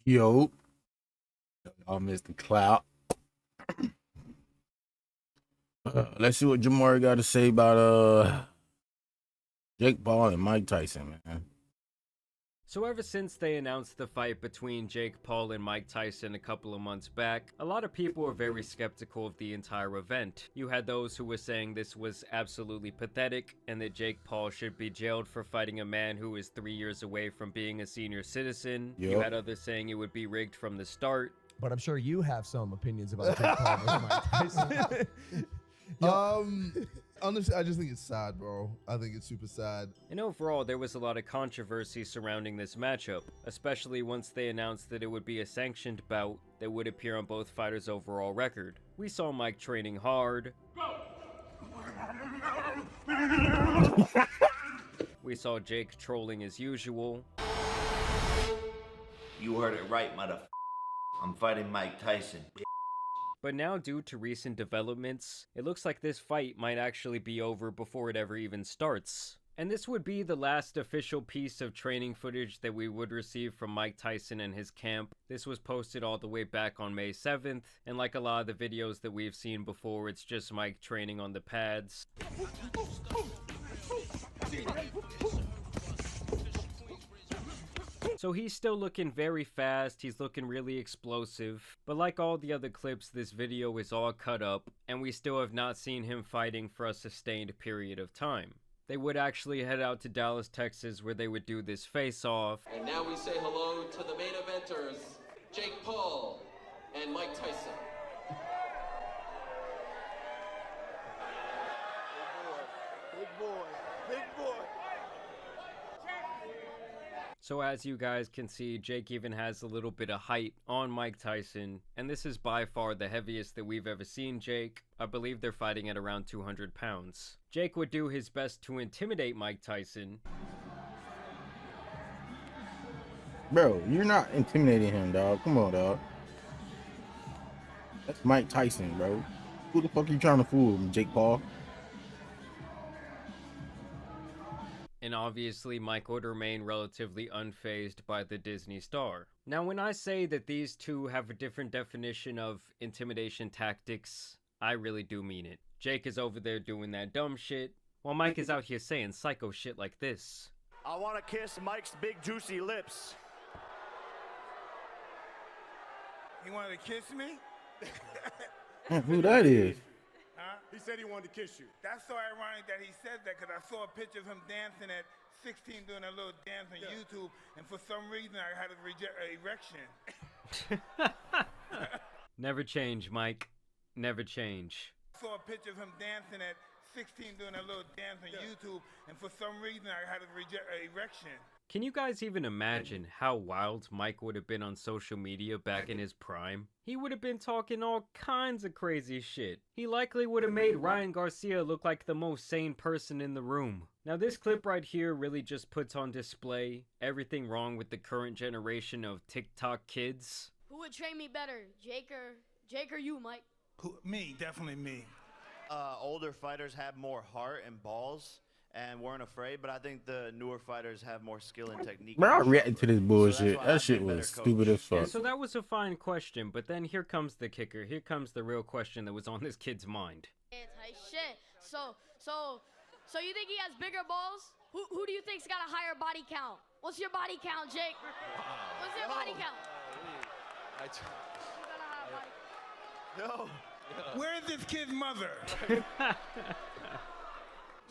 Yo, y'all missed the clout. Let's see what Jamari got to say about Jake Paul and Mike Tyson, man. So ever since they announced the fight between Jake Paul and Mike Tyson a couple of months back, a lot of people were very skeptical of the entire event. You had those who were saying this was absolutely pathetic and that Jake Paul should be jailed for fighting a man who is 3 years away from being a senior citizen. Yep. You had others saying it would be rigged from the start. But I'm sure you have some opinions about Jake Paul versus Mike Tyson. Honestly, I just think it's sad, bro. I think it's super sad. And overall, there was a lot of controversy surrounding this matchup, especially once they announced that it would be a sanctioned bout that would appear on both fighters' overall record. We saw Mike training hard. We saw Jake trolling as usual. You heard it right, mother. I'm fighting Mike Tyson. But now, due to recent developments, it looks like this fight might actually be over before it ever even starts. And this would be the last official piece of training footage that we would receive from Mike Tyson and his camp. This was posted all the way back on May 7th, and like a lot of the videos that we've seen before, it's just Mike training on the pads. So he's still looking very fast, he's looking really explosive, but like all the other clips, this video is all cut up, and we still have not seen him fighting for a sustained period of time. They would actually head out to Dallas, Texas, where they would do this face-off. And now we say hello to the main eventers, Jake Paul and Mike Tyson. Big boy, big boy. So as you guys can see, Jake even has a little bit of height on Mike Tyson, and this is by far the heaviest that we've ever seen Jake. I believe they're fighting at around 200 pounds. Jake would do his best to intimidate Mike Tyson. Bro, you're not intimidating him, dog. Come on, dog. That's Mike Tyson, bro. Who the fuck are you trying to fool, Jake Paul? And obviously, Mike would remain relatively unfazed by the Disney star. Now, when I say that these two have a different definition of intimidation tactics, I really do mean it. Jake is over there doing that dumb shit, while Mike is out here saying psycho shit like this. I want to kiss Mike's big juicy lips. He wanted to kiss me? Who that is? Huh? He said he wanted to kiss you. That's so ironic that he said that, because I saw a picture of him dancing at 16 doing a little dance on YouTube, and for some reason I had an erection. Never change, Mike. Never change. I saw a picture of him dancing at 16 doing a little dance on YouTube, and for some reason I had an erection. Can you guys even imagine how wild Mike would have been on social media back in his prime? He would have been talking all kinds of crazy shit. He likely would have made Ryan Garcia look like the most sane person in the room. Now this clip right here really just puts on display everything wrong with the current generation of TikTok kids. Who would train me better, Jake or you, Mike? Me, definitely me. Older fighters have more heart and balls and weren't afraid, but I think the newer fighters have more skill and technique. Bro, I reacted to this bullshit. That shit was stupid as fuck. Yeah, so that was a fine question, but then here comes the kicker. Here comes the real question that was on this kid's mind. Shit. So you think he has bigger balls? Who do you think's got a higher body count? What's your body count, Jake? What's your body count? No. Where is this kid's mother?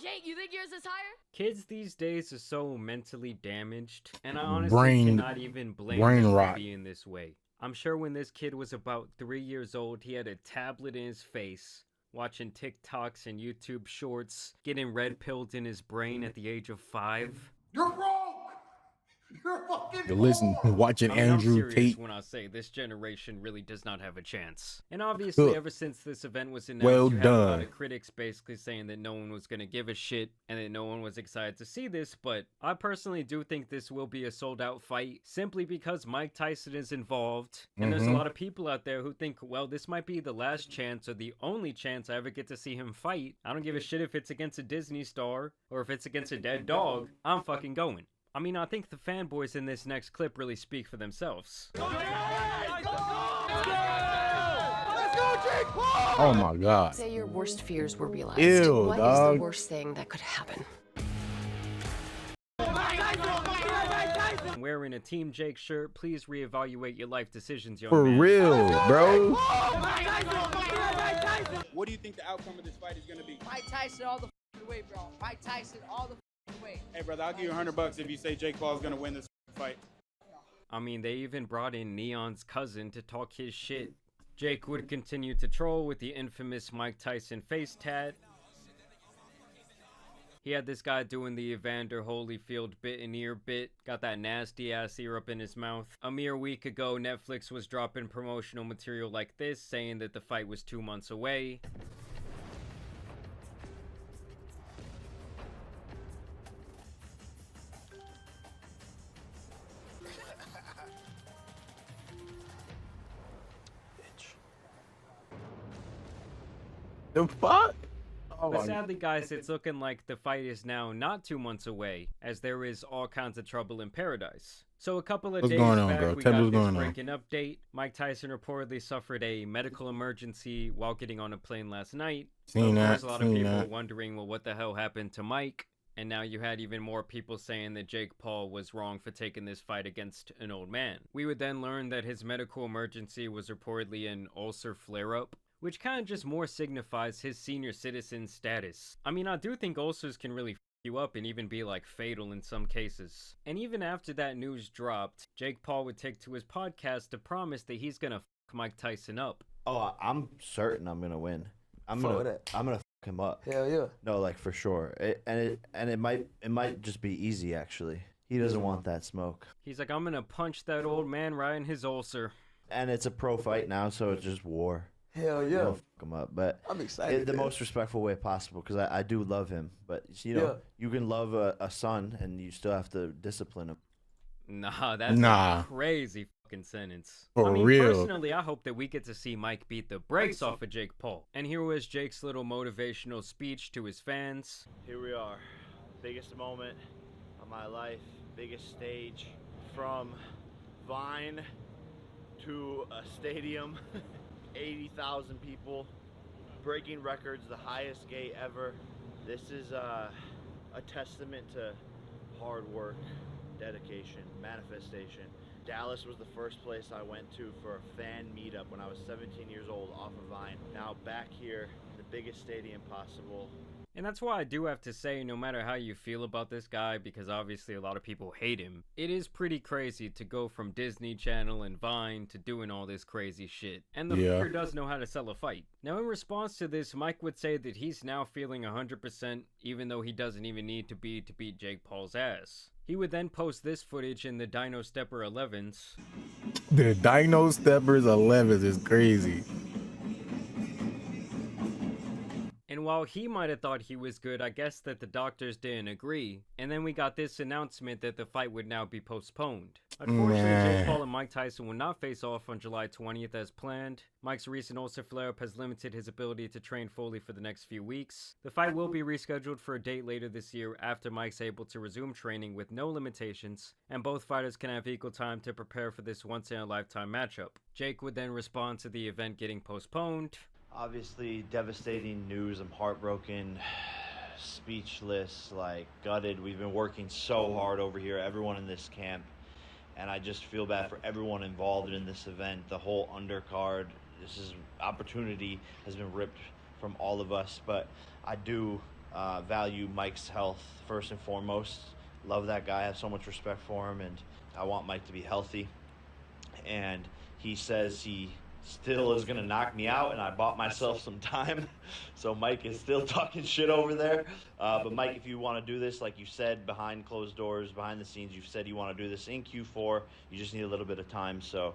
Jake, you think yours is higher? Kids these days are so mentally damaged, and I honestly cannot even blame them for being this way. I'm sure when this kid was about 3 years old, he had a tablet in his face, watching TikToks and YouTube shorts, getting red-pilled in his brain at the age of 5. You're wrong! You're fucking wrong! Listen, watching Andrew I'm serious Tate. when I say this generation really does not have a chance. And obviously, ever since this event was announced, Well you had a lot done. of critics basically saying that no one was going to give a shit and that no one was excited to see this, but I personally do think this will be a sold-out fight simply because Mike Tyson is involved, and there's a lot of people out there who think, well, this might be the last chance or the only chance I ever get to see him fight. I don't give a shit if it's against a Disney star or if it's against a dead dog. I'm fucking going. I mean, I think the fanboys in this next clip really speak for themselves. Oh my god. Say your worst fears were realized. Ew, What is dog. the worst thing that could happen? Wearing a Team Jake shirt, please reevaluate your life decisions, young For man. real, bro. What do you think the outcome of this fight is going to be? Mike Tyson all the way, bro. Mike Tyson all the way. Hey, brother, I'll give you $100 if you say Jake Paul's going to win this fight. I mean, they even brought in Neon's cousin to talk his shit. Jake would continue to troll with the infamous Mike Tyson face tat. He had this guy doing the Evander Holyfield bit and ear bit, got that nasty ass ear up in his mouth. A mere week ago, Netflix was dropping promotional material like this, saying that the fight was 2 months away. The fuck? Oh But my sadly, guys, it's looking like the fight is now not 2 months away, as there is all kinds of trouble in paradise. So a couple of What's days going on, back, bro? we Tell me got what's this going on. breaking update. Mike Tyson reportedly suffered a medical emergency while getting on a plane last night. Seen Of that, course, a lot of seen people that. wondering, well, what the hell happened to Mike? And now you had even more people saying that Jake Paul was wrong for taking this fight against an old man. We would then learn that his medical emergency was reportedly an ulcer flare-up, which kind of just more signifies his senior citizen status. I mean, I do think ulcers can really f you up and even be like fatal in some cases. And even after that news dropped, Jake Paul would take to his podcast to promise that he's gonna f Mike Tyson up. Oh, I'm certain I'm gonna win. I'm gonna f him up. Hell yeah. No, like for sure. It might just be easy actually. He doesn't want that smoke. He's like, I'm gonna punch that old man right in his ulcer. And it's a pro fight now, so it's just war. Hell I'm yeah. gonna f him up, but I'm excited. the most respectful way possible, because I do love him. But you know, you can love a son and you still have to discipline him. Nah, that's Nah. a crazy fucking sentence. For I mean, real. personally, I hope that we get to see Mike beat the brakes off of Jake Paul. And here was Jake's little motivational speech to his fans. Here we are, biggest moment of my life, biggest stage, from Vine to a stadium, 80,000 people, breaking records, the highest gate ever. This is a testament to hard work, dedication, manifestation. Dallas was the first place I went to for a fan meetup when I was 17 years old off of Vine. Now back here, the biggest stadium possible. And that's why I do have to say, no matter how you feel about this guy, because obviously a lot of people hate him, it is pretty crazy to go from Disney Channel and Vine to doing all this crazy shit. And the fucker does know how to sell a fight. Now in response to this, Mike would say that he's now feeling 100%, even though he doesn't even need to beat Jake Paul's ass. He would then post this footage in the Dino Stepper 11s. The Dino Steppers 11s is crazy. And while he might have thought he was good, I guess that the doctors didn't agree. And then we got this announcement that the fight would now be postponed. Unfortunately, Jake Paul and Mike Tyson will not face off on July 20th as planned. Mike's recent ulcer flare-up has limited his ability to train fully for the next few weeks. The fight will be rescheduled for a date later this year after Mike's able to resume training with no limitations, and both fighters can have equal time to prepare for this once-in-a-lifetime matchup. Jake would then respond to the event getting postponed. Obviously, devastating news. I'm heartbroken, speechless, like gutted. We've been working so hard over here, everyone in this camp, and I just feel bad for everyone involved in this event, the whole undercard. This is opportunity has been ripped from all of us, but I do value Mike's health first and foremost. Love that guy, I have so much respect for him, and I want Mike to be healthy. And he says he still is gonna knock me out, and I bought myself some time. So Mike is still talking shit over there. But Mike, if you want to do this, like you said, behind closed doors, behind the scenes, you've said you want to do this in Q4. You just need a little bit of time. So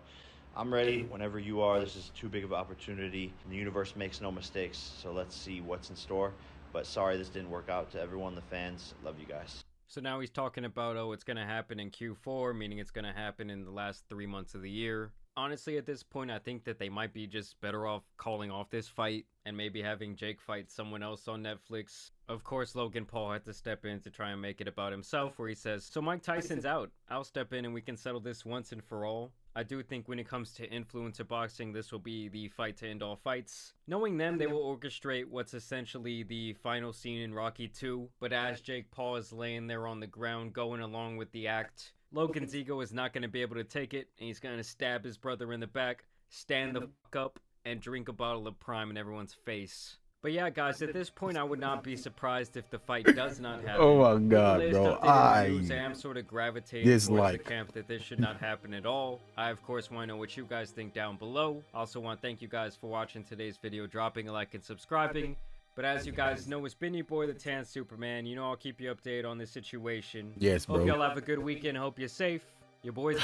I'm ready whenever you are. This is too big of an opportunity. The universe makes no mistakes. So let's see what's in store. But sorry this didn't work out. To everyone, the fans, love you guys. So now he's talking about, oh, it's going to happen in Q4, meaning it's going to happen in the last 3 months of the year. Honestly, at this point, I think that they might be just better off calling off this fight and maybe having Jake fight someone else on Netflix. Of course, Logan Paul had to step in to try and make it about himself, where he says, "So Mike Tyson's out. I'll step in and we can settle this once and for all." I do think when it comes to influencer boxing, this will be the fight to end all fights. Knowing them, they will orchestrate what's essentially the final scene in Rocky 2, but as Jake Paul is laying there on the ground going along with the act, Logan's ego is not going to be able to take it, and he's going to stab his brother in the back, stand the fuck up, and drink a bottle of Prime in everyone's face. But yeah, guys, at this point, I would not be surprised if the fight does not happen. Oh my God, With the bro. latest updated news, I am sort of gravitating towards the dislike. camp that this should not happen at all. I, of course, want to know what you guys think down below. Also want to thank you guys for watching today's video, dropping a like and subscribing. But as you guys know, it's been your boy, the Tan Superman. You know I'll keep you updated on the situation. Yes, bro. Hope y'all have a good weekend. Hope you're safe. Your boys.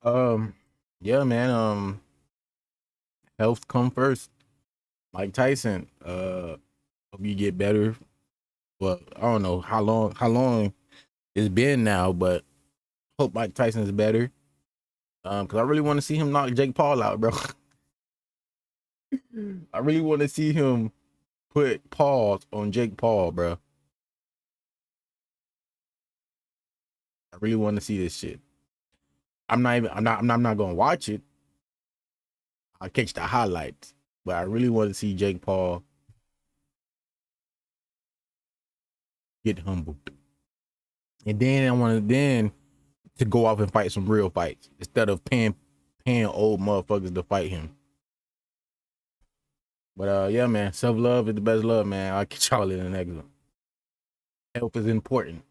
Yeah, man. Health come first. Mike Tyson. Hope you get better. Well, I don't know how long it's been now, but hope Mike Tyson is better. Because I really want to see him knock Jake Paul out, bro. I really want to see him put paws on Jake Paul, bro. I really want to see this shit. I'm not gonna watch it. I'll catch the highlights, but I really want to see Jake Paul get humbled, and then I want to go off and fight some real fights instead of paying old motherfuckers to fight him. But yeah, man, self-love is the best love, man. I'll catch y'all in the next one. Health is important.